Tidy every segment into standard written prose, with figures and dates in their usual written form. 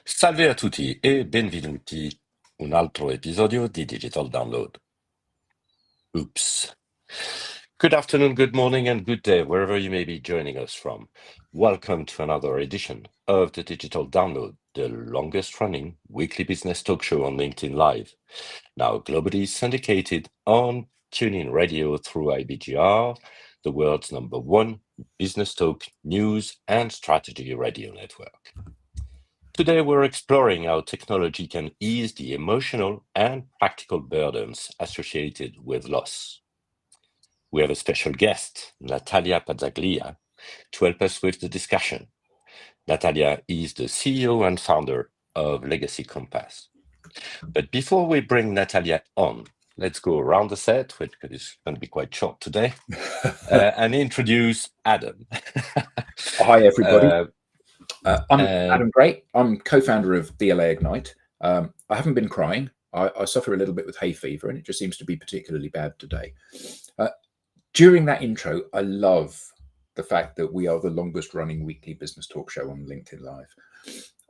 Salve a tutti e benvenuti un altro episodio di Digital Download. Oops. Good afternoon, good morning, and good day, wherever you may be joining us from. Welcome to another edition of the Digital Download, the longest running weekly business talk show on LinkedIn Live. Now globally syndicated on TuneIn Radio through IBGR, the world's #1 business talk, news, and strategy radio network. Today, we're exploring how technology can ease the emotional and practical burdens associated with loss. We have a special guest, Natalia Pazzaglia, to help us with the discussion. Natalia is the CEO and founder of Legacy Compass. But before we bring Natalia on, let's go around the set, which is going to be quite short today, and introduce Adam. Hi, everybody. I'm and- Adam Gray. I'm co-founder of DLA Ignite. I haven't been crying. I suffer a little bit with hay fever, and it just seems to be particularly bad today. During that intro, I love the fact that we are the longest running weekly business talk show on LinkedIn Live.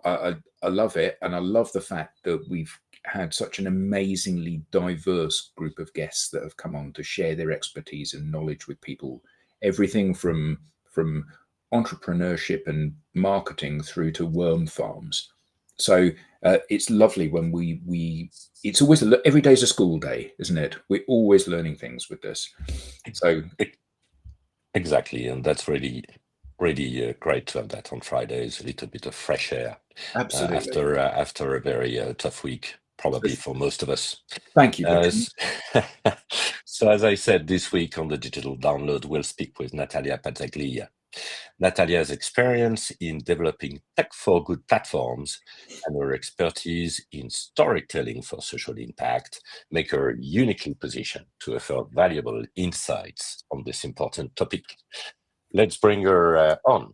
I love it, and I love the fact that we've had such an amazingly diverse group of guests that have come on to share their expertise and knowledge with people. Everything from entrepreneurship and marketing through to worm farms. So it's lovely when it's always every day's a school day, isn't it? We're always learning things with this. So exactly, and that's really great to have that on Fridays. A little bit of fresh air absolutely. after a very tough week, probably for most of us. Thank you. So as I said, this week on the Digital Download, we'll speak with Natalia Pazzaglia. Natalia's experience in developing tech for good platforms and her expertise in storytelling for social impact make her uniquely positioned to offer valuable insights on this important topic. Let's bring her on.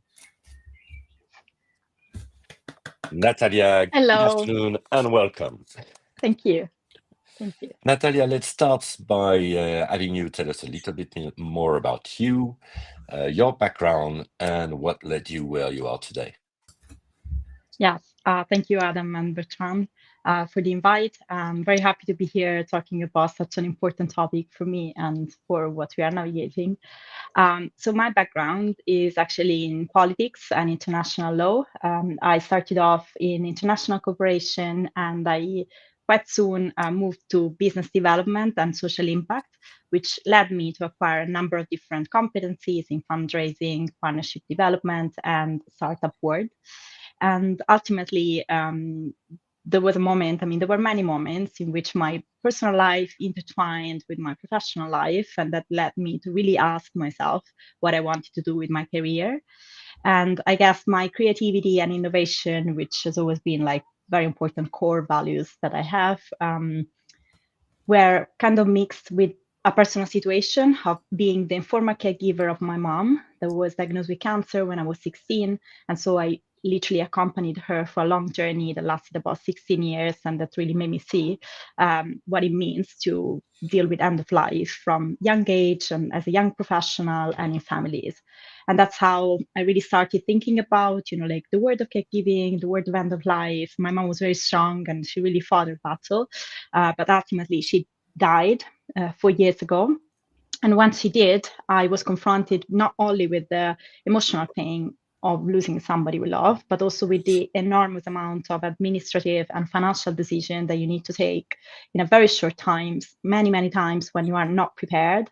Natalia, Hello. Good afternoon and welcome. Thank you. Thank you. Natalia, let's start by having you tell us a little bit more about you, your background, and what led you where you are today. Yes, thank you, Adam and Bertrand, for the invite. I'm very happy to be here talking about such an important topic for me and for what we are navigating. So my background is actually in politics and international law. I started off in international cooperation, and I quite soon moved to business development and social impact, which led me to acquire a number of different competencies in fundraising, partnership development, and startup world. And ultimately, there was a moment, there were many moments in which my personal life intertwined with my professional life, and that led me to really ask myself what I wanted to do with my career. And I guess my creativity and innovation, which has always been like very important core values that I have, were kind of mixed with a personal situation of being the informal caregiver of my mom that was diagnosed with cancer when I was 16. And so I literally accompanied her for a long journey that lasted about 16 years. And that really made me see what it means to deal with end of life from young age and as a young professional and in families. And that's how I really started thinking about, like the word of caregiving, the word of end of life. My mom was very strong and she really fought her battle. But ultimately, she died 4 years ago. And once she did, I was confronted not only with the emotional pain of losing somebody we love, but also with the enormous amount of administrative and financial decision that you need to take in a very short time, many, many times when you are not prepared,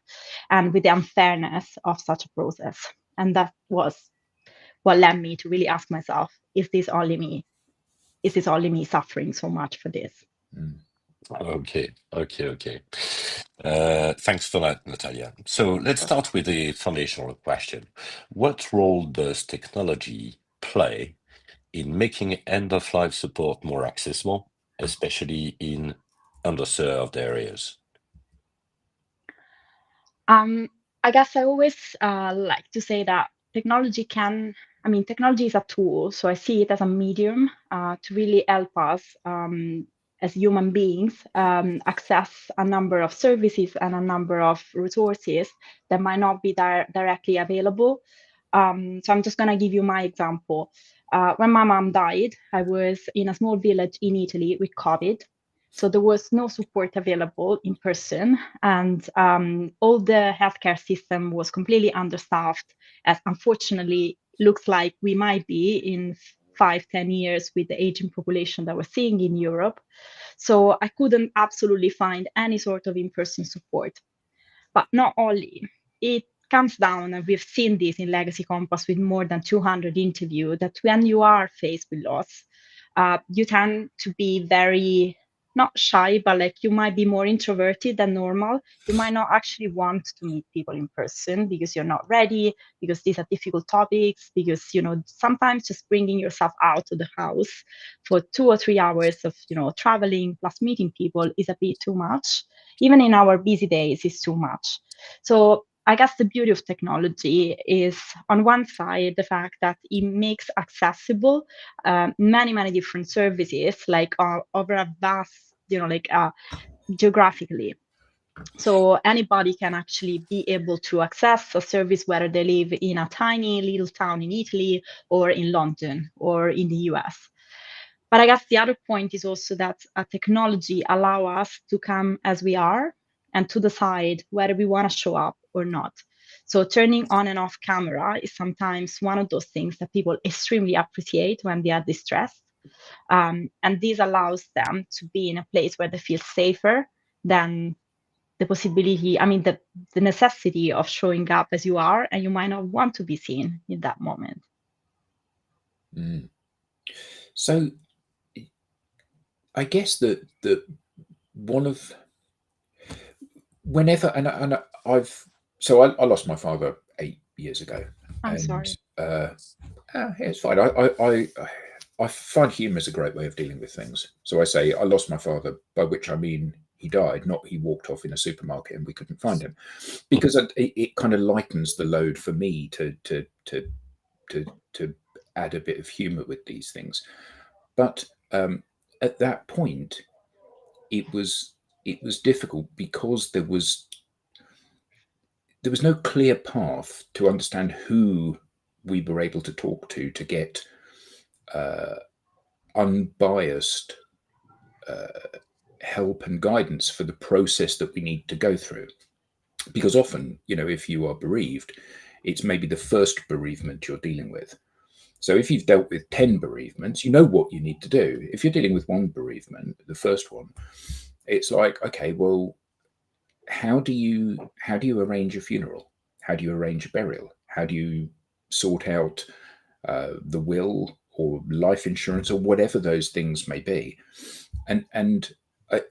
and with the unfairness of such a process. And that was what led me to really ask myself, is this only me? Is this only me suffering so much for this? Okay. Thanks for that, Natalia. So let's start with the foundational question. What role does technology play in making end-of-life support more accessible, especially in underserved areas? I guess I always like to say that technology is a tool. So I see it as a medium to really help us as human beings access a number of services and a number of resources that might not be directly available. So I'm just going to give you my example. When my mom died, I was in a small village in Italy with COVID. So there was no support available in person, and all the healthcare system was completely understaffed, as unfortunately looks like we might be in 5-10 years with the aging population that we're seeing in Europe. So I couldn't absolutely find any sort of in-person support. But not only, it comes down, and we've seen this in Legacy Compass with more than 200 interviews, that when you are faced with loss, you tend to be very, not shy, but like you might be more introverted than normal. You might not actually want to meet people in person because you're not ready, because these are difficult topics, because, sometimes just bringing yourself out of the house for 2 or 3 hours of, traveling plus meeting people is a bit too much. Even in our busy days, it's too much. So I guess the beauty of technology is, on one side, the fact that it makes accessible many, many different services, like over a vast, geographically. So anybody can actually be able to access a service, whether they live in a tiny little town in Italy or in London or in the US. But I guess the other point is also that technology allows us to come as we are and to decide whether we want to show up or not. So turning on and off camera is sometimes one of those things that people extremely appreciate when they are distressed. And this allows them to be in a place where they feel safer than the possibility, the necessity of showing up as you are, and you might not want to be seen in that moment. Mm. So I guess that one of whenever and I lost my father 8 years ago. I'm and sorry. It's fine. I find humour is a great way of dealing with things. So I say I lost my father, by which I mean he died, not he walked off in a supermarket and we couldn't find him, because it kind of lightens the load for me to add a bit of humour with these things. But at that point, it was difficult because there was no clear path to understand who we were able to talk to get unbiased help and guidance for the process that we need to go through. Because often, if you are bereaved, it's maybe the first bereavement you're dealing with. So if you've dealt with 10 bereavements, you know what you need to do. If you're dealing with one bereavement, the first one, it's like, okay, well, how do you arrange a funeral? How do you arrange a burial? How do you sort out the will or life insurance or whatever those things may be? And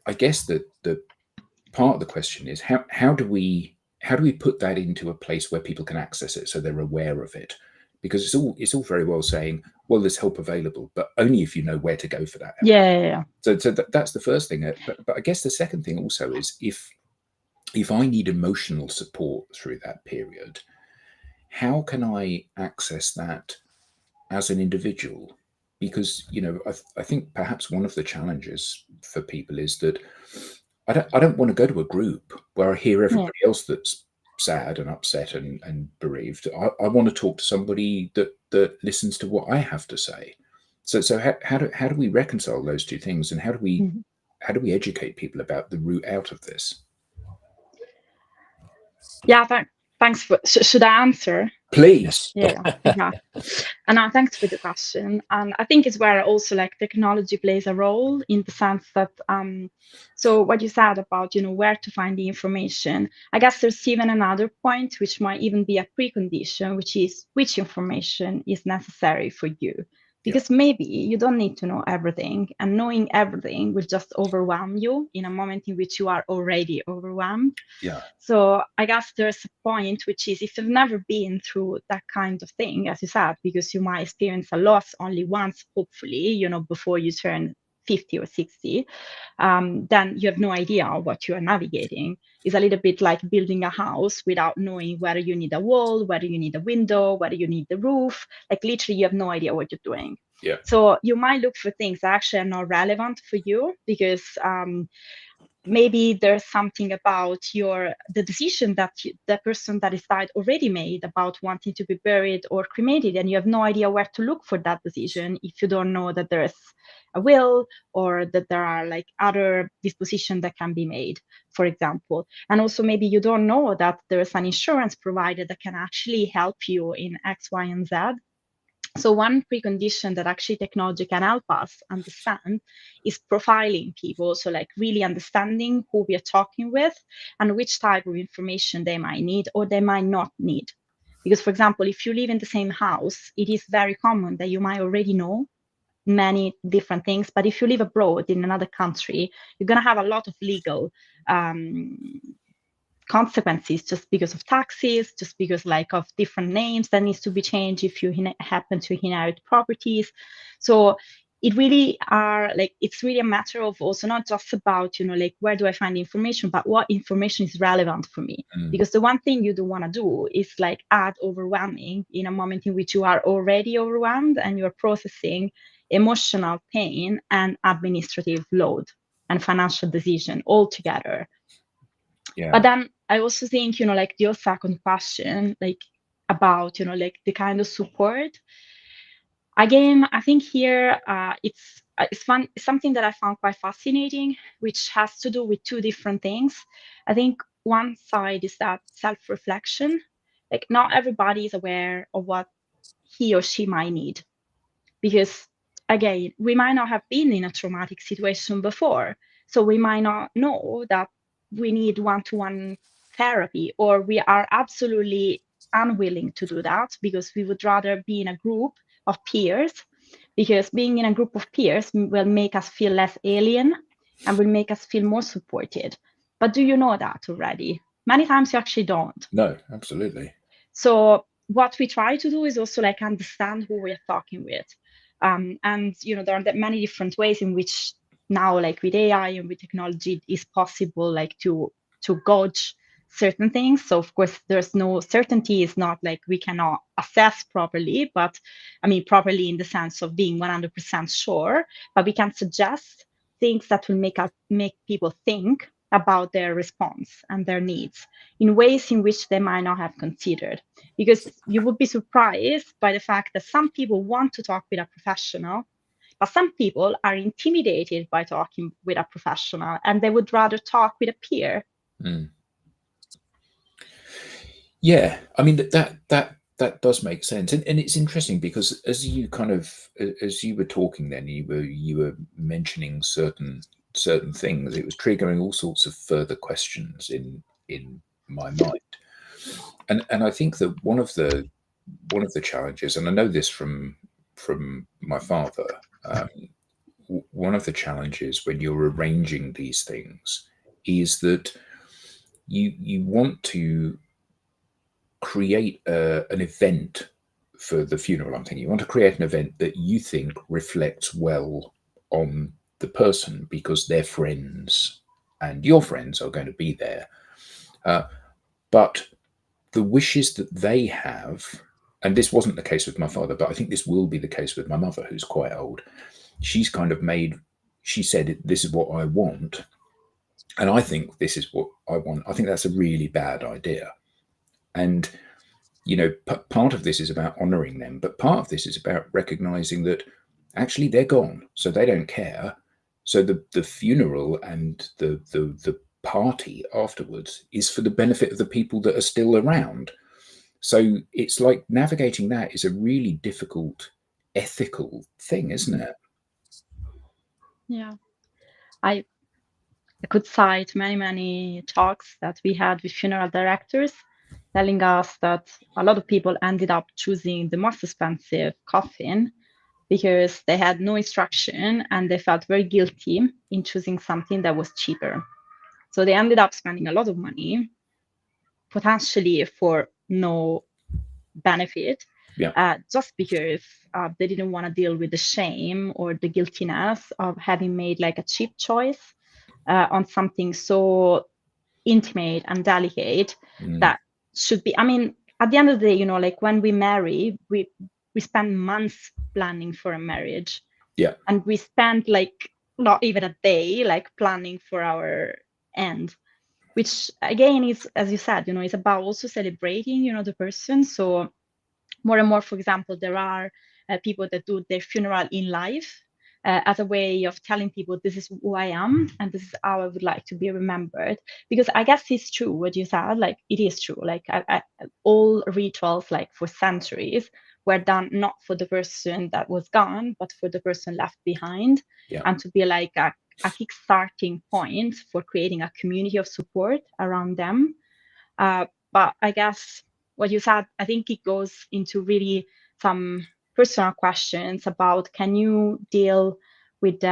I guess that the part of the question is how do we put that into a place where people can access it so they're aware of it? Because it's all very well saying, well, there's help available, but only if you know where to go for that help. Yeah. So that's the first thing. But I guess the second thing also is if I need emotional support through that period, how can I access that as an individual? Because I think perhaps one of the challenges for people is that I don't want to go to a group where I hear everybody else that's sad and upset and bereaved. I want to talk to somebody that listens to what I have to say. So how do we reconcile those two things, and how do we educate people about the route out of this? Yeah, thanks for. Should I answer? Please. Yeah. And thanks for the question. And I think it's where also like technology plays a role, in the sense that so what you said about where to find the information, I guess there's even another point which might even be a precondition, which is which information is necessary for you. Because maybe you don't need to know everything, and knowing everything will just overwhelm you in a moment in which you are already overwhelmed. Yeah. So I guess there's a point, which is, if you've never been through that kind of thing, as you said, because you might experience a loss only once, hopefully, before you turn 50 or 60, then you have no idea what you are navigating. It's a little bit like building a house without knowing whether you need a wall, whether you need a window, whether you need the roof. Like literally, you have no idea what you're doing. Yeah. So you might look for things that actually are not relevant for you, because maybe there's something about the decision that the person that is died already made about wanting to be buried or cremated, and you have no idea where to look for that decision if you don't know that there's a will or that there are like other dispositions that can be made, for example. And also maybe you don't know that there's an insurance provider that can actually help you in X, Y, and Z. So one precondition that actually technology can help us understand is profiling people. So like really understanding who we are talking with and which type of information they might need or they might not need. Because for example, if you live in the same house, it is very common that you might already know many different things. But if you live abroad in another country, you're going to have a lot of legal consequences just because of taxes, just because like of different names that needs to be changed if you happen to inherit properties. So it really are like, it's really a matter of also not just about, like where do I find information, but what information is relevant for me. Because the one thing you don't want to do is like add overwhelming in a moment in which you are already overwhelmed and you're processing emotional pain and administrative load and financial decision all together. Yeah. But then I also think, like your second question, like about, like the kind of support. Again, I think here it's fun, something that I found quite fascinating, which has to do with two different things. I think one side is that self-reflection. Like not everybody is aware of what he or she might need, because again, we might not have been in a traumatic situation before, so we might not know that we need one-to-one therapy, or we are absolutely unwilling to do that because we would rather be in a group of peers, because being in a group of peers will make us feel less alien and will make us feel more supported. But do you know that already? Many times you actually don't. No, absolutely. So what we try to do is also like understand who we're talking with. And there are many different ways in which now, like with AI and with technology, it is possible like to gauge certain things. So of course there's no certainty, it's not like we cannot assess properly, but I mean properly in the sense of being 100% sure, but we can suggest things that will make people think about their response and their needs in ways in which they might not have considered. Because you would be surprised by the fact that some people want to talk with a professional, but some people are intimidated by talking with a professional and they would rather talk with a peer. Yeah, I mean that does make sense, and it's interesting because as you were talking, then you were mentioning certain things. It was triggering all sorts of further questions in my mind, and I think that one of the challenges, and I know this from my father, one of the challenges when you're arranging these things is that you want to create an event for the funeral. I'm thinking you want to create an event that you think reflects well on the person because their friends and your friends are going to be there. But the wishes that they have, and this wasn't the case with my father, but I think this will be the case with my mother, who's quite old. She's kind of she said, this is what I want. And I think this is what I want. I think that's a really bad idea. And part of this is about honoring them, but part of this is about recognizing that actually they're gone, so they don't care. So the funeral and the party afterwards is for the benefit of the people that are still around. So it's like navigating that is a really difficult ethical thing, isn't it? Yeah, I could cite many talks that we had with funeral directors telling us that a lot of people ended up choosing the most expensive coffin because they had no instruction and they felt very guilty in choosing something that was cheaper. So they ended up spending a lot of money, potentially for no benefit, just because they didn't want to deal with the shame or the guiltiness of having made like a cheap choice on something so intimate and delicate that should be, I mean, at the end of the day, like when we marry, we spend months planning for a marriage. Yeah. And we spend like not even a day like planning for our end, which again is, as you said, is about also celebrating, the person. So more and more, for example, there are people that do their funeral in life as a way of telling people, this is who I am and this is how I would like to be remembered. Because I guess it's true what you said, like it is true, like all rituals, like for centuries, were done not for the person that was gone, but for the person left behind. Yeah. And to be like a kick-starting point for creating a community of support around them. But I guess what you said, I think it goes into really some personal questions about, can you deal with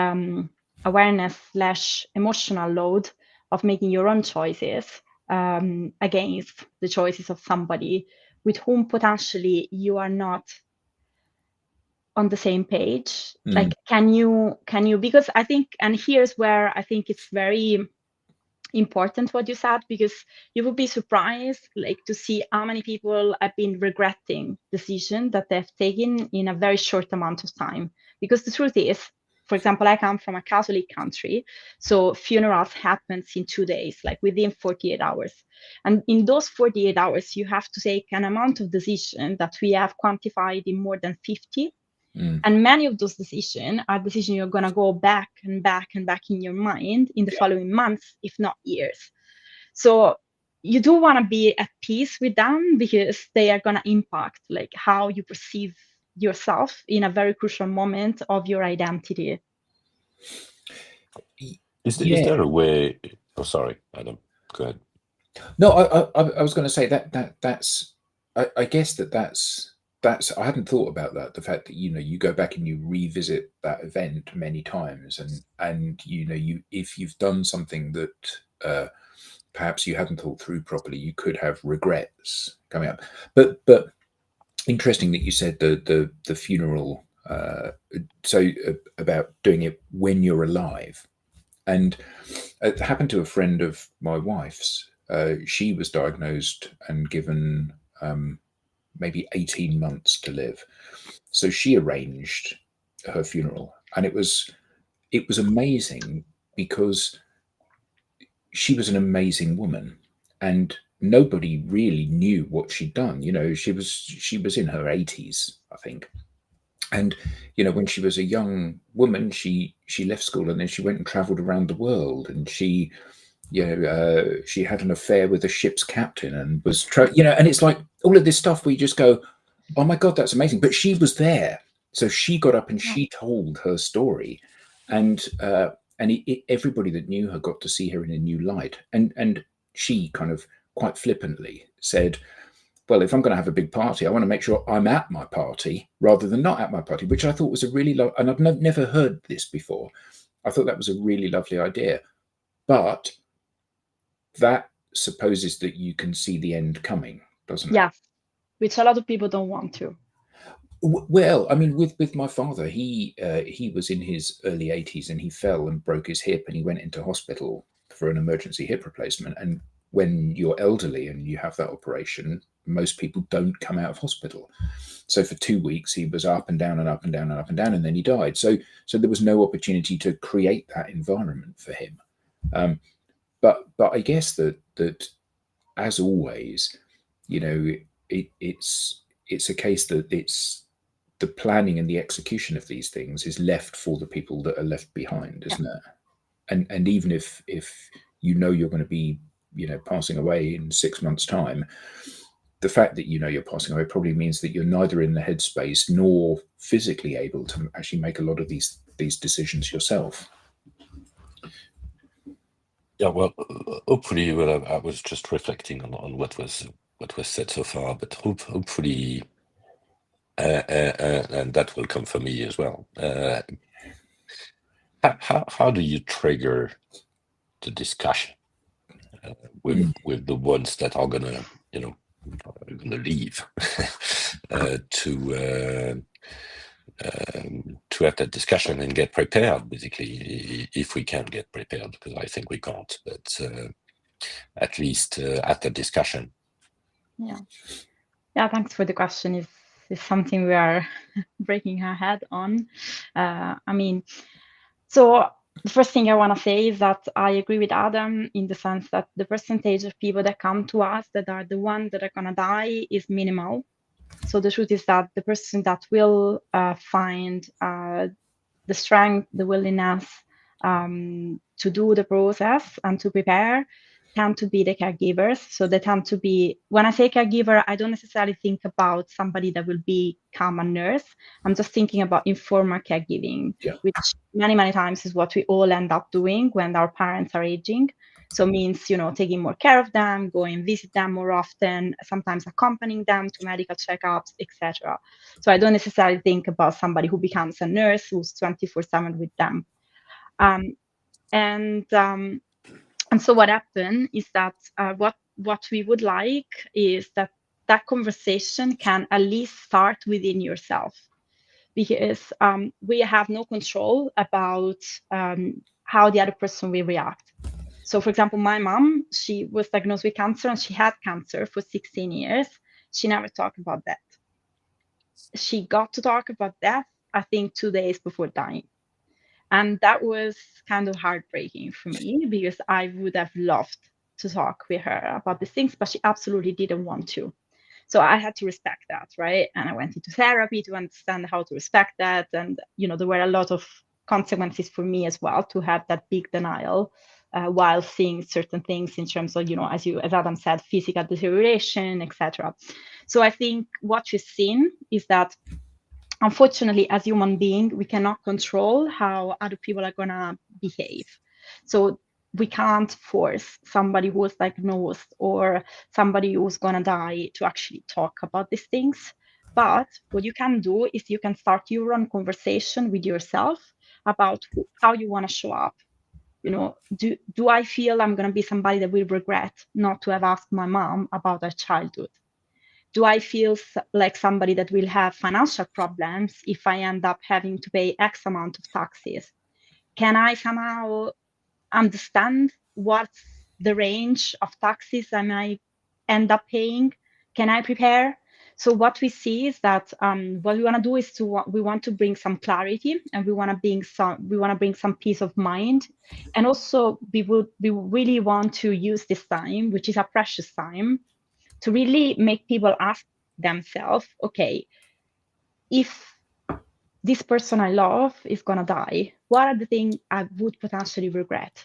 awareness/emotional load of making your own choices against the choices of somebody with whom potentially you are not on the same page? Like, can you, because I think, and here's where I think it's very important what you said, because you would be surprised like to see how many people have been regretting decisions that they've taken in a very short amount of time. Because the truth is, for example, I come from a Catholic country, so funerals happens in 2 days, like within 48 hours. And in those 48 hours, you have to take an amount of decision that we have quantified in more than 50. And many of those decisions are decisions you're going to go back and back and back in your mind in the following months, if not years. So you do want to be at peace with them, because they are going to impact like how you perceive yourself in a very crucial moment of your identity. Is there a way? Oh, sorry, Adam. Go ahead. No, I was going to say that's I guess that's I hadn't thought about that. The fact that you go back and you revisit that event many times, and if you've done something that perhaps you hadn't thought through properly, you could have regrets coming up. But interesting that you said the funeral. About doing it when you're alive, and it happened to a friend of my wife's. She was diagnosed and given maybe 18 months to live. So she arranged her funeral, and it was amazing, because she was an amazing woman, and nobody really knew what she'd done. She was in her 80s, I think. And when she was a young woman, she left school and then she went and traveled around the world, and she had an affair with a ship's captain and was and it's like all of this stuff where you just go, oh my God, that's amazing. But she was there, so she got up and she told her story, and everybody that knew her got to see her in a new light. And she kind of quite flippantly said, well, if I'm going to have a big party, I want to make sure I'm at my party rather than not at my party, which I thought was a really and I've never heard this before. I thought that was a really lovely idea, but that supposes that you can see the end coming, doesn't it? Yeah, which a lot of people don't want to. Well, I mean, with my father, he was in his early 80s and he fell and broke his hip, and he went into hospital for an emergency hip replacement. And when you're elderly and you have that operation, most people don't come out of hospital. So for 2 weeks, he was up and down and up and down and up and down, and then he died. So there was no opportunity to create that environment for him. But I guess that as always, it's a case that it's the planning and the execution of these things is left for the people that are left behind, isn't it? And even if you're going to be passing away in 6 months' time, the fact that you're passing away probably means that you're neither in the headspace nor physically able to actually make a lot of these decisions yourself. Yeah, well, hopefully, I was just reflecting on what was said so far, but hopefully, and that will come for me as well. How do you trigger the discussion with the ones that are gonna leave to have that discussion and get prepared, basically, if we can get prepared, because I think we can't, but at least at the discussion. Yeah, thanks for the question. Is something we are breaking our head on. I mean, so the first thing I want to say is that I agree with Adam in the sense that the percentage of people that come to us that are the ones that are going to die is minimal. So the truth is that the person that will find the strength, the willingness to do the process and to prepare tend to be the caregivers. So they tend to be, when I say caregiver, I don't necessarily think about somebody that will become a nurse. I'm just thinking about informal caregiving, which many times is what we all end up doing when our parents are aging. So means, taking more care of them, going visit them more often, sometimes accompanying them to medical checkups, etc. So I don't necessarily think about somebody who becomes a nurse who's 24/7 with them. And so what happened is that what we would like is that conversation can at least start within yourself, because we have no control about how the other person will react. So, for example, my mom, she was diagnosed with cancer and she had cancer for 16 years. She never talked about that. She got to talk about death, I think, 2 days before dying. And that was kind of heartbreaking for me because I would have loved to talk with her about these things, but she absolutely didn't want to. So I had to respect that, right? And I went into therapy to understand how to respect that. And, there were a lot of consequences for me as well to have that big denial while seeing certain things in terms of, as Adam said, physical deterioration, etc. So I think what we've seen is that, unfortunately, as human beings, we cannot control how other people are going to behave. So we can't force somebody who was diagnosed or somebody who's going to die to actually talk about these things. But what you can do is you can start your own conversation with yourself about how you want to show up. Do I feel I'm going to be somebody that will regret not to have asked my mom about her childhood? Do I feel like somebody that will have financial problems if I end up having to pay X amount of taxes? Can I somehow understand what's the range of taxes I might end up paying? Can I prepare? So what we see is that what we want to do is we want to bring some clarity, and we want to bring some peace of mind, and also we really want to use this time, which is a precious time, to really make people ask themselves, okay, if this person I love is going to die, what are the things I would potentially regret?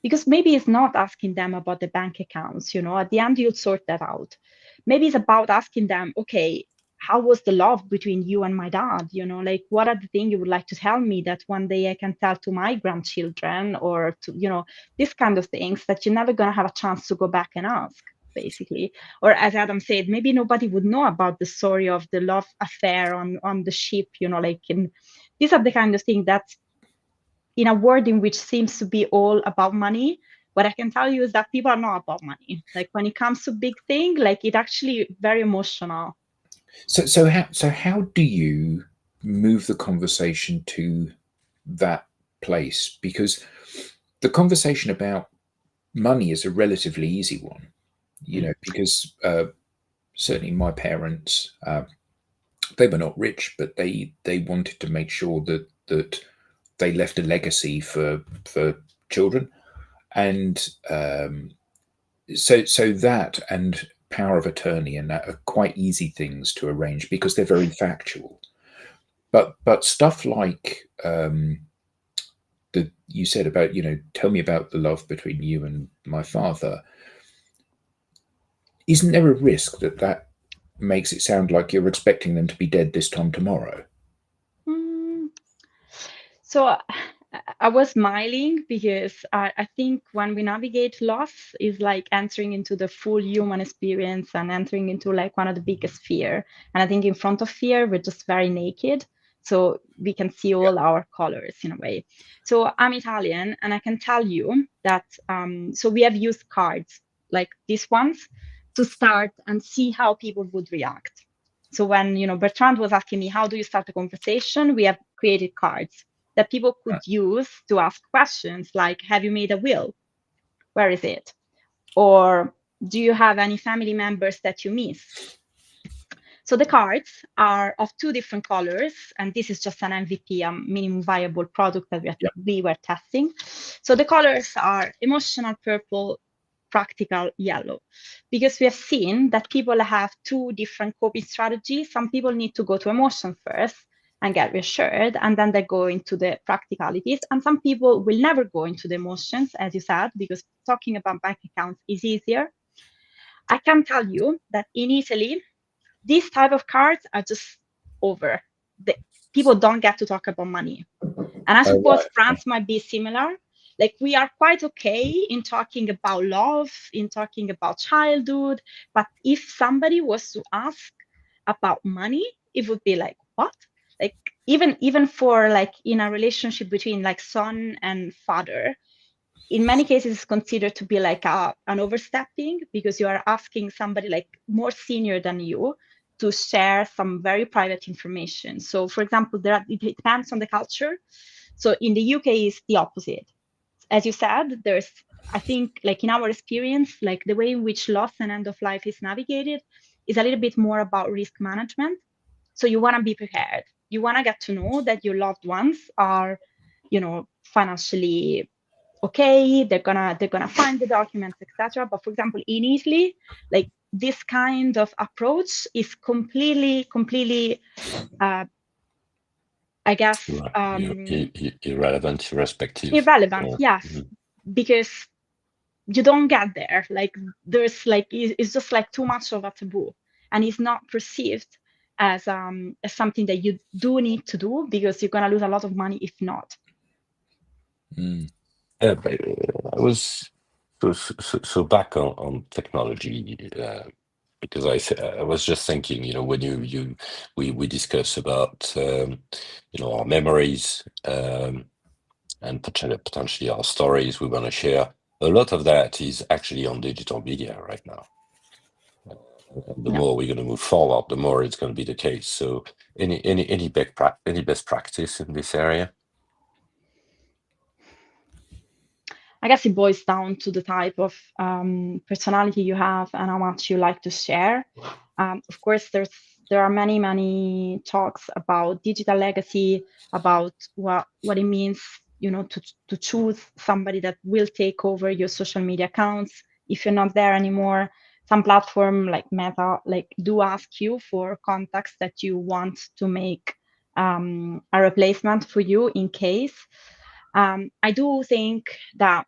Because maybe it's not asking them about the bank accounts, at the end you'll sort that out. Maybe it's about asking them, okay, how was the love between you and my dad? Like, what are the things you would like to tell me that one day I can tell to my grandchildren, or to, this kind of things that you're never going to have a chance to go back and ask, basically. Or as Adam said, maybe nobody would know about the story of the love affair on the ship, these are the kind of things that, in a world in which seems to be all about money, what I can tell you is that people are not about money. Like, when it comes to big thing, like, it actually very emotional. So how do you move the conversation to that place? Because the conversation about money is a relatively easy one, because certainly my parents, they were not rich, but they wanted to make sure that they left a legacy for children, and so that and power of attorney and that are quite easy things to arrange because they're very factual. But stuff like that you said about, tell me about the love between you and my father. Isn't there a risk that makes it sound like you're expecting them to be dead this time tomorrow? So I was smiling because I think when we navigate loss is like entering into the full human experience and entering into like one of the biggest fear. And I think in front of fear, we're just very naked. So we can see all our colors in a way. So I'm Italian, and I can tell you that, so we have used cards like these ones to start and see how people would react. So when, Bertrand was asking me, how do you start a conversation? We have created cards that people could use to ask questions like, have you made a will? Where is it? Or do you have any family members that you miss? So the cards are of 2 different colors, and this is just an MVP, a minimum viable product that we were testing. So the colors are emotional purple, practical yellow, because we have seen that people have 2 different coping strategies. Some people need to go to emotion first and get reassured, and then they go into the practicalities. And some people will never go into the emotions, as you said, because talking about bank accounts is easier. I can tell you that in Italy, these type of cards are just over. People don't get to talk about money. And I suppose France might be similar. Like, we are quite okay in talking about love, in talking about childhood, but if somebody was to ask about money, it would be like, what? Like, even for like in a relationship between like son and father, in many cases it's considered to be like an overstepping, because you are asking somebody like more senior than you to share some very private information. So for example, it depends on the culture. So in the UK is the opposite. As you said, I think, like in our experience, like the way in which loss and end of life is navigated is a little bit more about risk management. So you want to be prepared. You want to get to know that your loved ones are, financially okay. They're gonna find the documents, etc. But for example, in Italy, like this kind of approach is completely I guess irrelevant, irrespective. irrelevant. Yes, because you don't get there. Like there's like it's just like too much of a taboo, and it's not perceived as something that you do need to do, because you're gonna lose a lot of money if not. But I was so back on technology, because I was just thinking, when we discuss about our memories, and potentially our stories we want to share. A lot of that is actually on digital media right now. The more we're going to move forward, the more it's going to be the case. So, any best practice in this area? I guess it boils down to the type of personality you have and how much you like to share. Of course, there are many talks about digital legacy, about what it means, to choose somebody that will take over your social media accounts if you're not there anymore. Some platform like Meta do ask you for contacts that you want to make a replacement for you in case. I do think that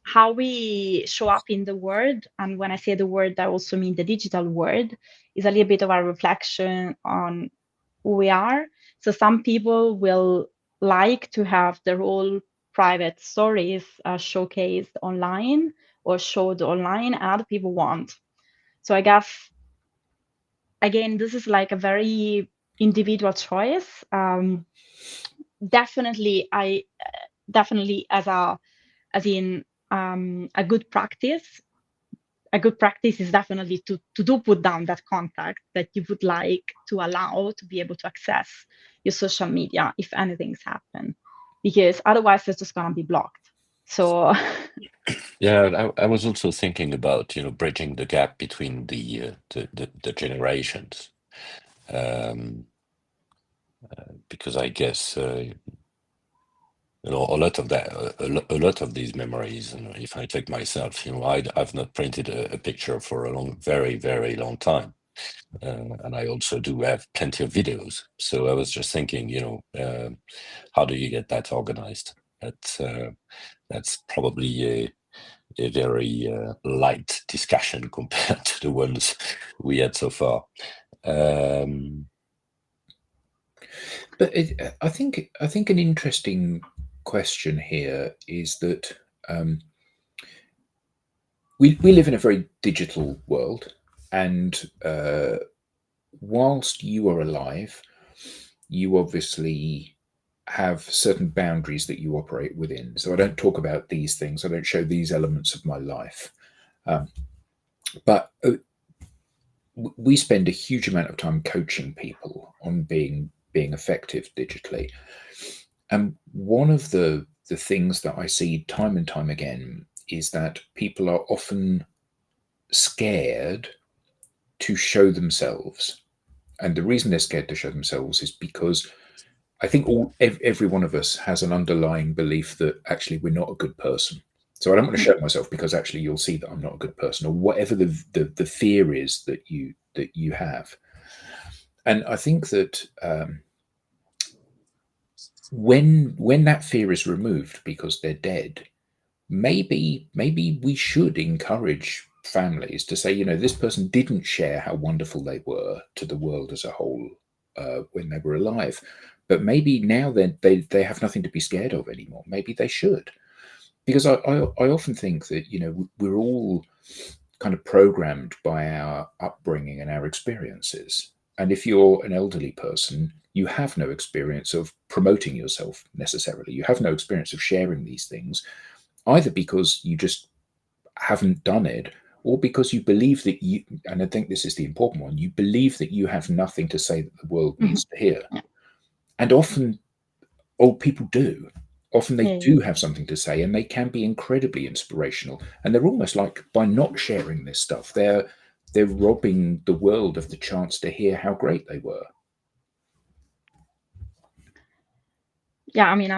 how we show up in the world, and when I say the world, I also mean the digital world, is a little bit of a reflection on who we are. So some people will like to have their whole private stories showcased online or showed online, and other people won't. So I guess, again, this is like a very individual choice. Definitely as in a good practice. A good practice is definitely to do put down that contact that you would like to allow to be able to access your social media if anything's happened, because otherwise it's just gonna be blocked. So yeah, I was also thinking about bridging the gap between the generations, because I guess a lot of that, a lot of these memories. And if I take myself, I've not printed a picture for a very long time, and I also do have plenty of videos. So I was just thinking, how do you get that organized? That's probably a very light discussion compared to the ones we had so far. But I think an interesting question here is that we live in a very digital world, and whilst you are alive, you obviously have certain boundaries that you operate within. So I don't talk about these things. I don't show these elements of my life. But we spend a huge amount of time coaching people on being effective digitally. And one of the things that I see time and time again is that people are often scared to show themselves And the reason they're scared to show themselves is because I think every one of us has an underlying belief that actually we're not a good person. So I don't want to show myself because actually you'll see that I'm not a good person, or whatever the fear is that you have. And I think that when that fear is removed because they're dead, maybe we should encourage families to say, this person didn't share how wonderful they were to the world as a whole when they were alive, but maybe now they have nothing to be scared of anymore. Maybe they should, because I often think that we're all kind of programmed by our upbringing and our experiences. And if you're an elderly person, you have no experience of promoting yourself necessarily. You have no experience of sharing these things, either because you just haven't done it, or because you believe that you, and I think this is the important one, you believe that you have nothing to say that the world needs to hear. Yeah. And often old people do. Often they Yeah. do have something to say, and they can be incredibly inspirational. And they're almost like, by not sharing this stuff, they're robbing the world of the chance to hear how great they were. Yeah, I mean,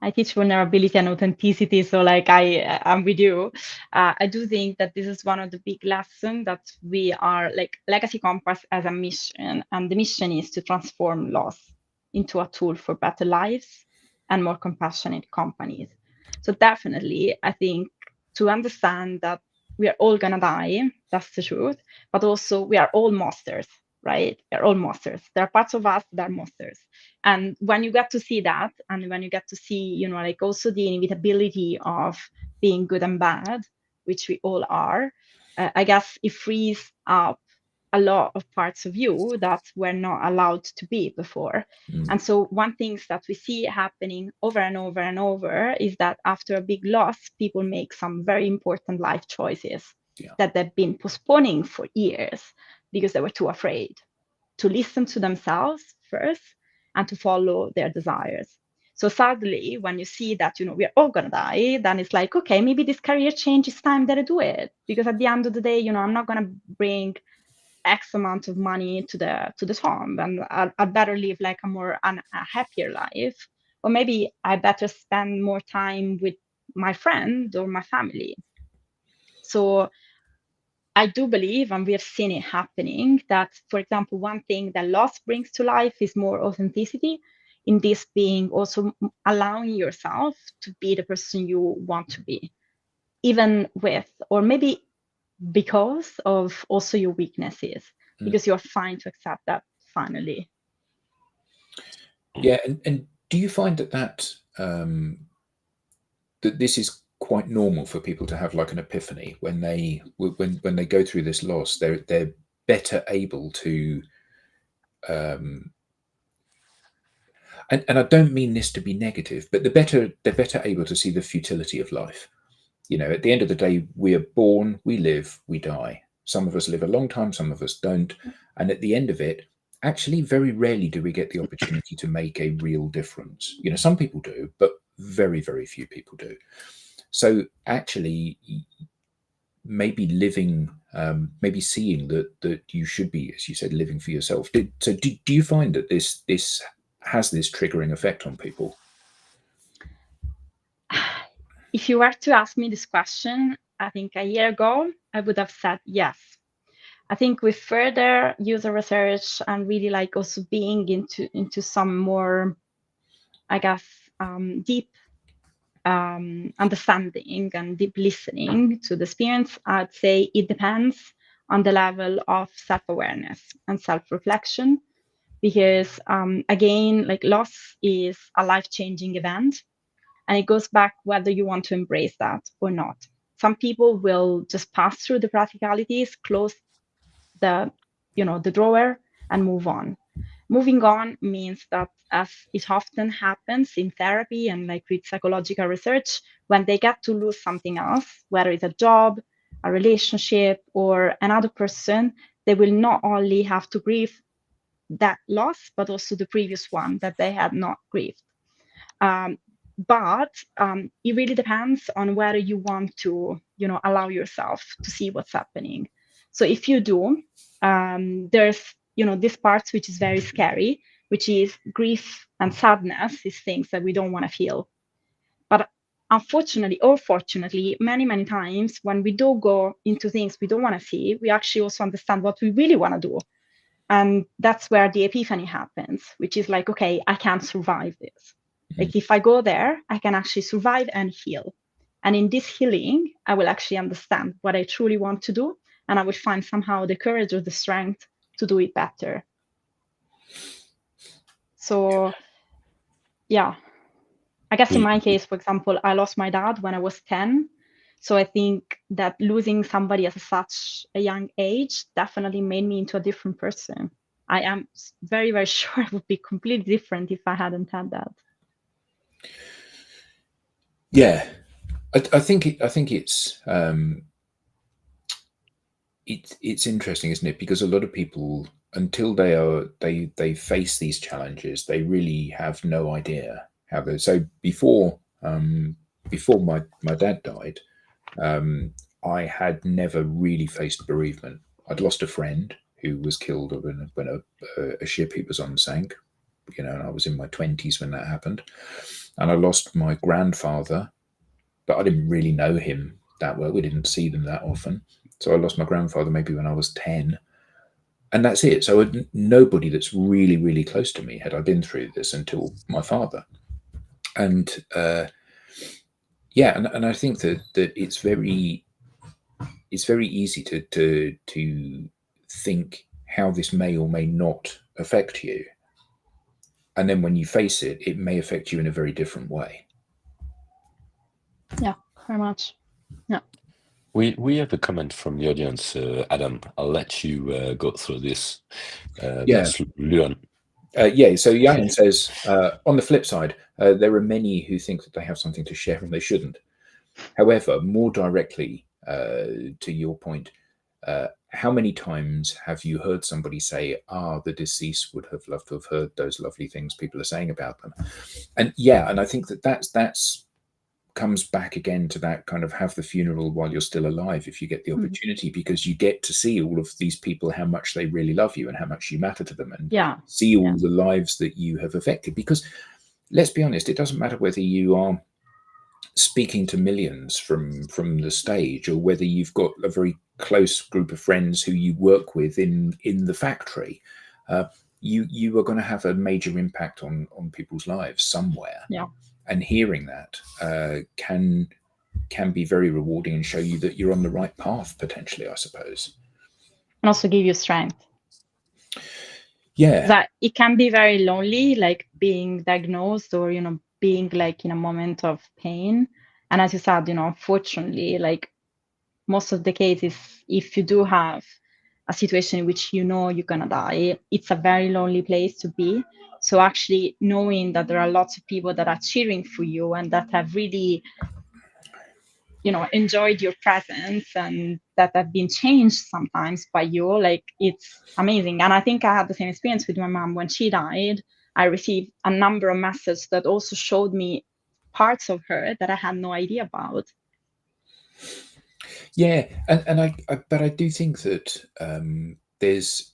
I teach vulnerability and authenticity, so like I'm with you. I do think that this is one of the big lessons, that we are like Legacy Compass as a mission, and the mission is to transform loss into a tool for better lives and more compassionate companies. So definitely, I think to understand that we are all gonna die, that's the truth, but also we are all monsters, right? We're all monsters. There are parts of us that are monsters. And when you get to see that, and when you get to see, like also the inevitability of being good and bad, which we all are, I guess it frees up a lot of parts of you that were not allowed to be before. And so one thing that we see happening over and over and over is that after a big loss, people make some very important life choices that they've been postponing for years because they were too afraid to listen to themselves first and to follow their desires. So sadly, when you see that we're all gonna die, then it's like, okay, maybe this career change is time that I do it, because at the end of the day, I'm not gonna bring X amount of money to the farm, and I'd better live like a happier life, or maybe I better spend more time with my friend or my family. So I do believe, and we have seen it happening, that, for example, one thing that loss brings to life is more authenticity, in this being also allowing yourself to be the person you want to be, even with, or maybe because of also your weaknesses, because you're fine to accept that finally. Yeah, and do you find that this is quite normal for people to have like an epiphany when they go through this loss? They're better able to and I don't mean this to be negative, but they're better able to see the futility of life. At the end of the day, we are born, we live, we die. Some of us live a long time, some of us don't. And at the end of it, actually, very rarely do we get the opportunity to make a real difference. Some people do, but very, very few people do. So actually, maybe living, maybe seeing that you should be, as you said, living for yourself. So do you find that this has this triggering effect on people? If you were to ask me this question, I think a year ago, I would have said yes. I think with further user research and really like also being into some more, I guess, deep understanding and deep listening to the experience, I'd say it depends on the level of self-awareness and self-reflection, because again, like loss is a life-changing event, and it goes back whether you want to embrace that or not. Some people will just pass through the practicalities, close the the drawer, and move on. Moving on means that, as it often happens in therapy and like with psychological research, when they get to lose something else, whether it's a job, a relationship, or another person, they will not only have to grieve that loss, but also the previous one that they had not grieved. But it really depends on whether you want to, allow yourself to see what's happening. So if you do, there's, this part which is very scary, which is grief and sadness, is things that we don't want to feel. But unfortunately or fortunately, many, many times when we do go into things we don't want to see, we actually also understand what we really want to do. And that's where the epiphany happens, which is like, okay, I can't survive this. Like if I go there, I can actually survive and heal. And in this healing, I will actually understand what I truly want to do. And I will find somehow the courage or the strength to do it better. So, yeah, I guess in my case, for example, I lost my dad when I was 10. So I think that losing somebody at such a young age definitely made me into a different person. I am very, very sure I would be completely different if I hadn't had that. Yeah, I think it's interesting, isn't it? Because a lot of people, until they face these challenges, they really have no idea how they. So before my dad died, I had never really faced bereavement. I'd lost a friend who was killed when a ship he was on sank, and I was in my 20s when that happened. And I lost my grandfather, but I didn't really know him that well. We didn't see them that often. So I lost my grandfather maybe when I was 10. And that's it. So nobody that's really, really close to me had I been through this until my father. And and I think that it's very easy to think how this may or may not affect you. And then when you face it, it may affect you in a very different way. Yeah, very much. Yeah. We have a comment from the audience, Adam. I'll let you go through this. That's Luan. So Jan says, on the flip side, there are many who think that they have something to share and they shouldn't. However, more directly to your point, how many times have you heard somebody say, the deceased would have loved to have heard those lovely things people are saying about them? And I think that's comes back again to that kind of have the funeral while you're still alive if you get the opportunity, because you get to see all of these people, how much they really love you and how much you matter to them, and see all the lives that you have affected. Because let's be honest, it doesn't matter whether you are speaking to millions from the stage or whether you've got a very close group of friends who you work with in the factory. You are going to have a major impact on people's lives somewhere. And hearing that can be very rewarding and show you that you're on the right path, potentially, I suppose. And also give you strength. Yeah. That it can be very lonely, like being diagnosed or, being like in a moment of pain. And as you said, unfortunately, like most of the cases, if you do have a situation in which you're gonna die, it's a very lonely place to be. So actually knowing that there are lots of people that are cheering for you and that have really, enjoyed your presence and that have been changed sometimes by you, like it's amazing. And I think I had the same experience with my mom when she died. I received a number of messages that also showed me parts of her that I had no idea about. Yeah, and but I do think that there's,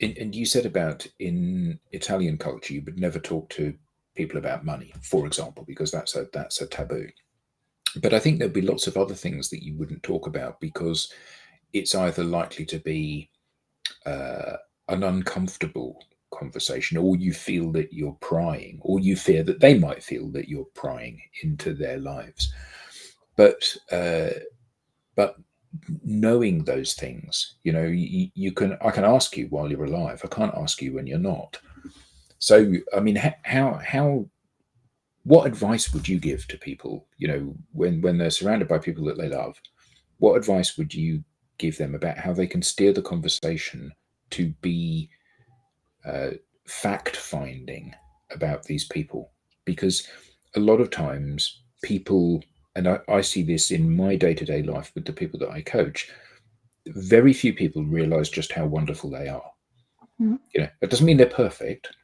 and you said about in Italian culture, you would never talk to people about money, for example, because that's a taboo. But I think there'll be lots of other things that you wouldn't talk about because it's either likely to be an uncomfortable conversation, or you feel that you're prying, or you fear that they might feel that you're prying into their lives. But knowing those things, I can ask you while you're alive. I can't ask you when you're not. So, I mean, what advice would you give to people, when they're surrounded by people that they love? What advice would you give them about how they can steer the conversation to be fact-finding about these people? Because a lot of times people, and I see this in my day-to-day life with the people that I coach, very few people realize just how wonderful they are. That doesn't mean they're perfect,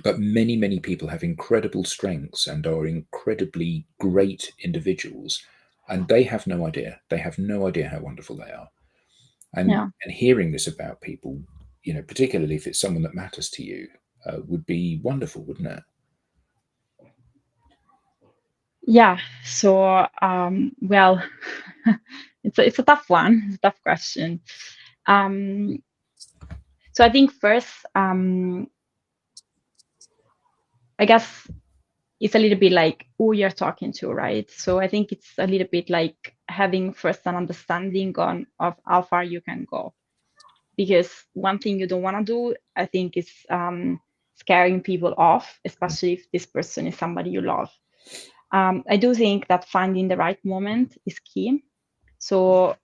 but many, many people have incredible strengths and are incredibly great individuals, and they have no idea. They have no idea how wonderful they are. And hearing this about people, particularly if it's someone that matters to you, would be wonderful, wouldn't it? Yeah. So, well, it's a tough one. It's a tough question. So I think first, I guess it's a little bit like who you're talking to, right? So I think it's a little bit like having first an understanding of how far you can go. Because one thing you don't want to do, I think, is scaring people off, especially if this person is somebody you love. I do think that finding the right moment is key. So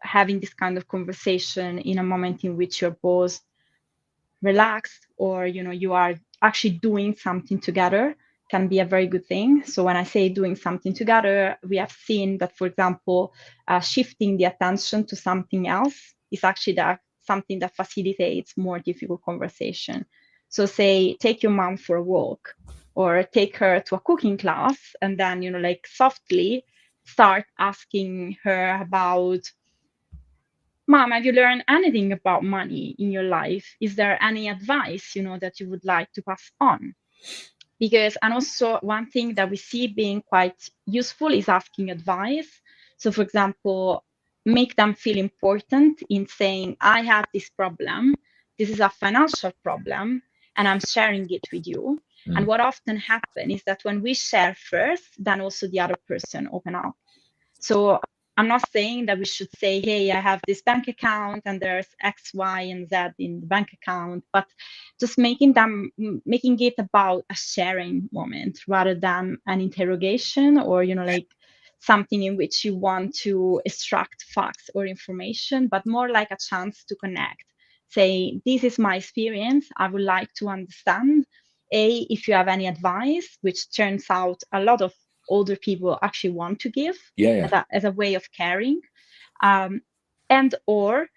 having this kind of conversation in a moment in which you're both relaxed, or you are actually doing something together, can be a very good thing. So when I say doing something together, we have seen that, for example, shifting the attention to something else is actually something that facilitates more difficult conversation. So say, take your mom for a walk, or take her to a cooking class, and then like softly start asking her about, Mom, have you learned anything about money in your life? Is there any advice, that you would like to pass on? Because, and also one thing that we see being quite useful is asking advice. So for example, make them feel important in saying, I have this problem. This is a financial problem, and I'm sharing it with you. And what often happens is that when we share first, then also the other person open up. So I'm not saying that we should say, hey, I have this bank account and there's X, Y, and Z in the bank account, but just making it about a sharing moment rather than an interrogation, or, like something in which you want to extract facts or information, but more like a chance to connect. Say, this is my experience. I would like to understand, if you have any advice, which turns out a lot of older people actually want to give as a way of caring, and or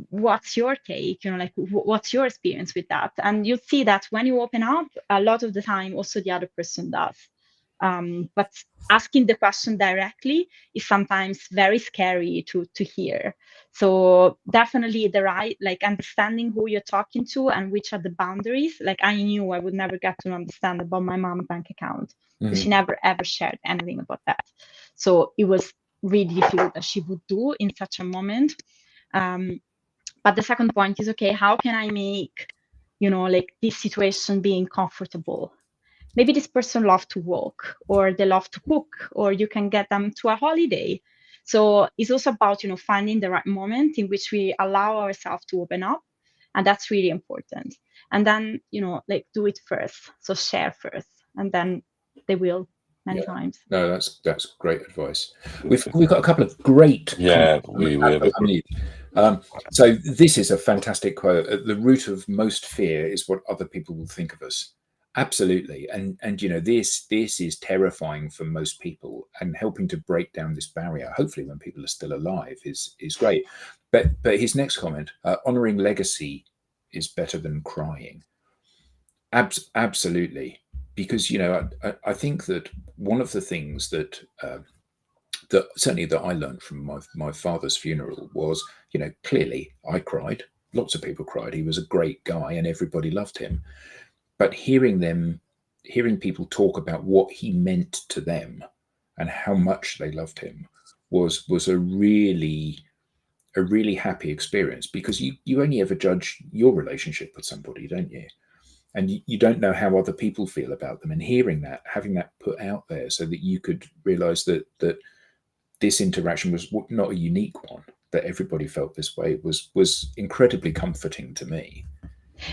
what's your take, like what's your experience with that. And you see that when you open up, a lot of the time also the other person does, but asking the question directly is sometimes very scary to hear. So definitely the right, like understanding who you're talking to and which are the boundaries. Like I knew I would never get to understand about my mom's bank account, because she never ever shared anything about that. So it was really difficult that she would do in such a moment. But the second point is, okay, how can I make, like this situation being comfortable? Maybe this person loves to walk, or they love to cook, or you can get them to a holiday. So it's also about, finding the right moment in which we allow ourselves to open up. And that's really important. And then, like do it first. So share first, and then they will many times. No, that's great advice. We've got a couple of great we have so this is a fantastic quote. At the root of most fear is what other people will think of us. Absolutely. And this is terrifying for most people, and helping to break down this barrier, hopefully when people are still alive, is great. But his next comment, honoring legacy is better than crying. Absolutely. Because I think that one of the things that certainly that I learned from my father's funeral was, clearly I cried. Lots of people cried. He was a great guy and everybody loved him. But hearing people talk about what he meant to them and how much they loved him was a really happy experience, because you only ever judge your relationship with somebody, don't you? And you don't know how other people feel about them. And hearing that, having that put out there so that you could realize that this interaction was not a unique one, that everybody felt this way, was incredibly comforting to me.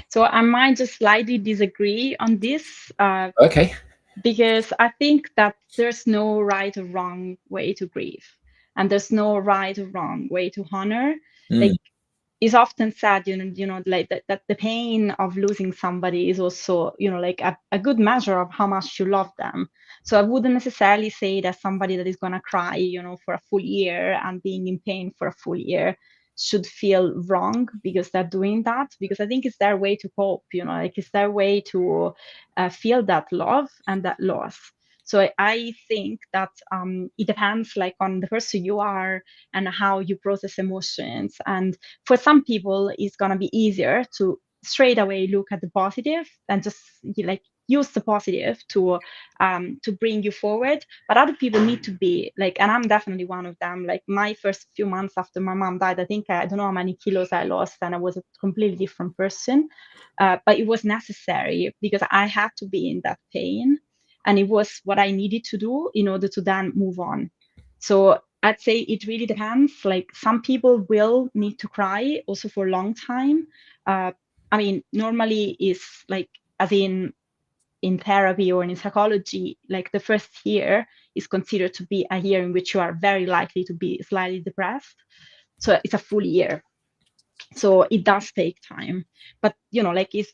So I might just slightly disagree on this. Okay. Because I think that there's no right or wrong way to grieve, and there's no right or wrong way to honor. Like it's often said, like that the pain of losing somebody is also, like a good measure of how much you love them. So I wouldn't necessarily say that somebody that is going to cry, for a full year and being in pain for a full year should feel wrong because they're doing that, because I think it's their way to cope, like it's their way to feel that love and that loss. So I think that it depends like on the person you are and how you process emotions. And for some people, it's gonna be easier to straight away look at the positive and just like use the positive to bring you forward. But other people need to be like, and I'm definitely one of them. Like my first few months after my mom died, I think I don't know how many kilos I lost, and I was a completely different person. But it was necessary because I had to be in that pain, and it was what I needed to do in order to then move on. So I'd say it really depends. Like some people will need to cry also for a long time. I mean, normally is like as in therapy or in psychology, like the first year is considered to be a year in which you are very likely to be slightly depressed. So it's a full year. So it does take time. But like it's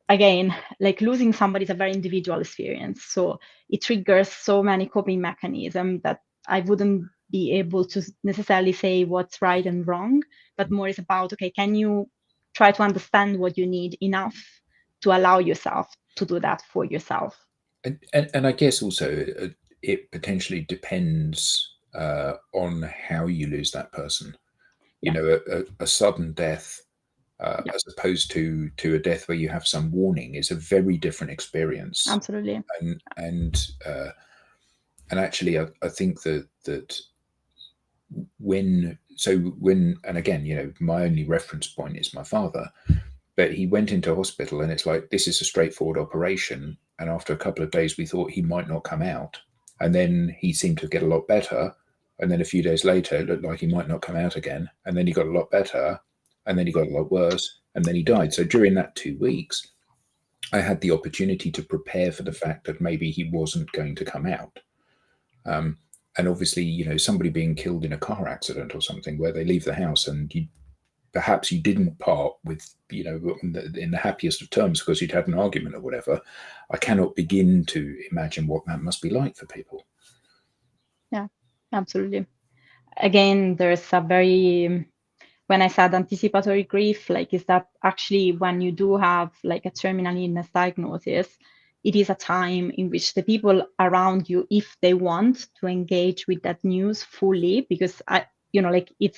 again, like losing somebody is a very individual experience. So it triggers so many coping mechanisms that I wouldn't be able to necessarily say what's right and wrong, but more is about, okay, can you try to understand what you need enough to allow yourself to do that for yourself? And I guess also it potentially depends on how you lose that person. You Yeah. know, a sudden death, Yeah, as opposed to a death where you have some warning, is a very different experience. absolutely. And actually, I think that when and again, my only reference point is my father, but he went into hospital, and it's like, this is a straightforward operation, and after a couple of days we thought he might not come out, and then he seemed to get a lot better, and then a few days later it looked like he might not come out again, and then he got a lot better, and then he got a lot worse, and then he died. So during that 2 weeks I had the opportunity to prepare for the fact that maybe he wasn't going to come out. And obviously, somebody being killed in a car accident or something where they leave the house and perhaps you didn't part with, in the happiest of terms because you'd had an argument or whatever. I cannot begin to imagine what that must be like for people. Yeah, absolutely. Again, there's a very, when I said anticipatory grief, like is that actually when you do have like a terminal illness diagnosis, it is a time in which the people around you, if they want to engage with that news fully, because like it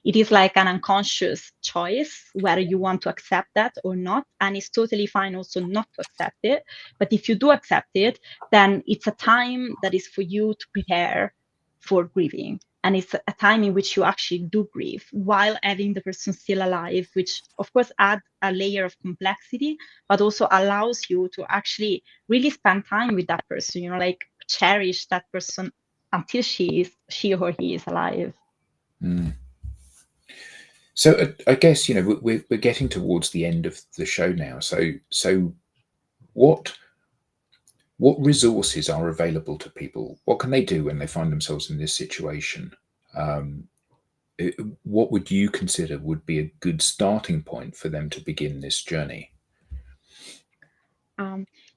is like an unconscious choice whether you want to accept that or not, and it's totally fine also not to accept it. But if you do accept it, then it's a time that is for you to prepare for grieving, and it's a time in which you actually do grieve while having the person still alive, which of course adds a layer of complexity, but also allows you to actually really spend time with that person, like cherish that person until she or he is alive. Mm. So I guess we're getting towards the end of the show now. So what resources are available to people? What can they do when they find themselves in this situation? Um, what would you consider would be a good starting point for them to begin this journey?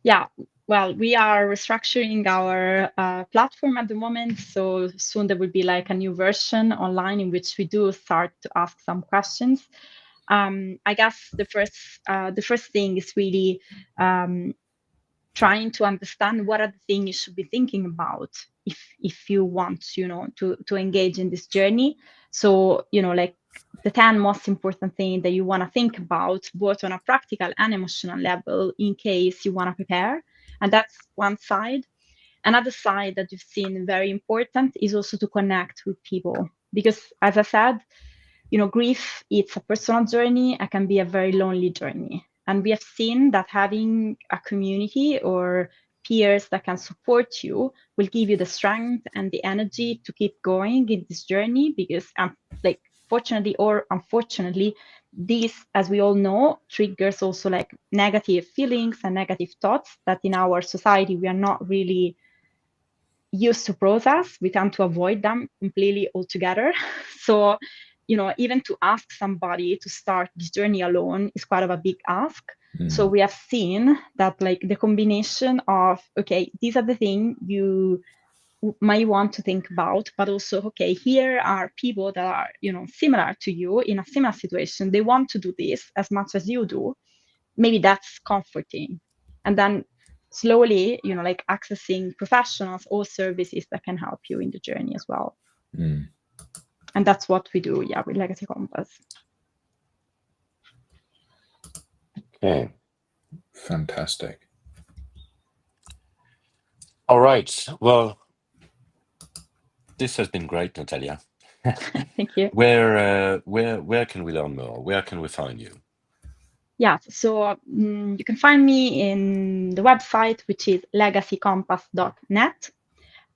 Yeah, well, we are restructuring our platform at the moment. So soon there will be like a new version online in which we do start to ask some questions. I guess the first thing is really trying to understand what are the things you should be thinking about if you want to engage in this journey. So like the 10 most important things that you want to think about both on a practical and emotional level in case you want to prepare. And that's one side. Another side that you've seen very important is also to connect with people, because as I said, grief, it's a personal journey. It can be a very lonely journey. And we have seen that having a community or peers that can support you will give you the strength and the energy to keep going in this journey, because like fortunately or unfortunately, this, as we all know, triggers also like negative feelings and negative thoughts that in our society we are not really used to process. We tend to avoid them completely altogether. So, even to ask somebody to start this journey alone is quite of a big ask. So we have seen that like the combination of, okay, these are the things you might want to think about, but also, okay, here are people that are, similar to you in a similar situation. They want to do this as much as you do. Maybe that's comforting. And then slowly, like accessing professionals or services that can help you in the journey as well. Mm. And that's what we do, with Legacy Compass. Okay. Fantastic. All right. Well, this has been great, Natalia. Thank you. Where can we learn more? Where can we find you? Yeah, so you can find me in the website, which is legacycompass.net,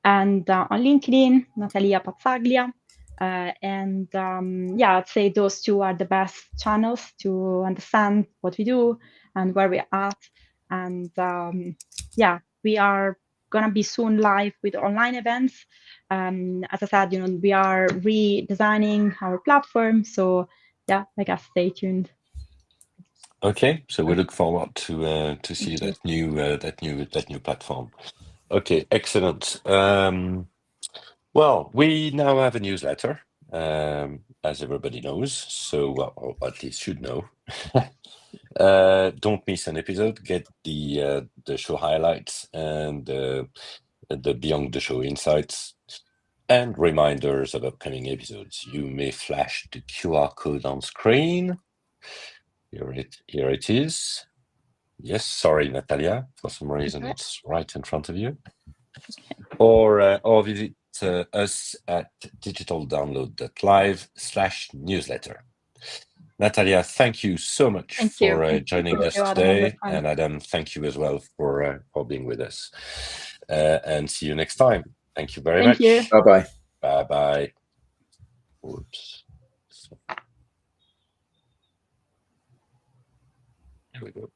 and on LinkedIn, Natalia Pazzaglia. I'd say those two are the best channels to understand what we do and where we're at. And we are going to be soon live with online events. As I said, we are redesigning our platform. So yeah, I guess stay tuned. Okay, so we look forward to see that new platform. Okay, excellent. Well, we now have a newsletter, as everybody knows, so or at least should know. Don't miss an episode. Get the show highlights and the Beyond the Show insights and reminders of upcoming episodes. You may flash the QR code on screen. Here it is. Yes, sorry, Natalia. For some reason, it's right in front of you. Or visit us at digitaldownload.live/newsletter. Natalia, thank you so much for joining us today, and Adam, thank you as well for being with us. And see you next time. Thank you very much. You. Bye-bye. Bye-bye. Oops. Here we go.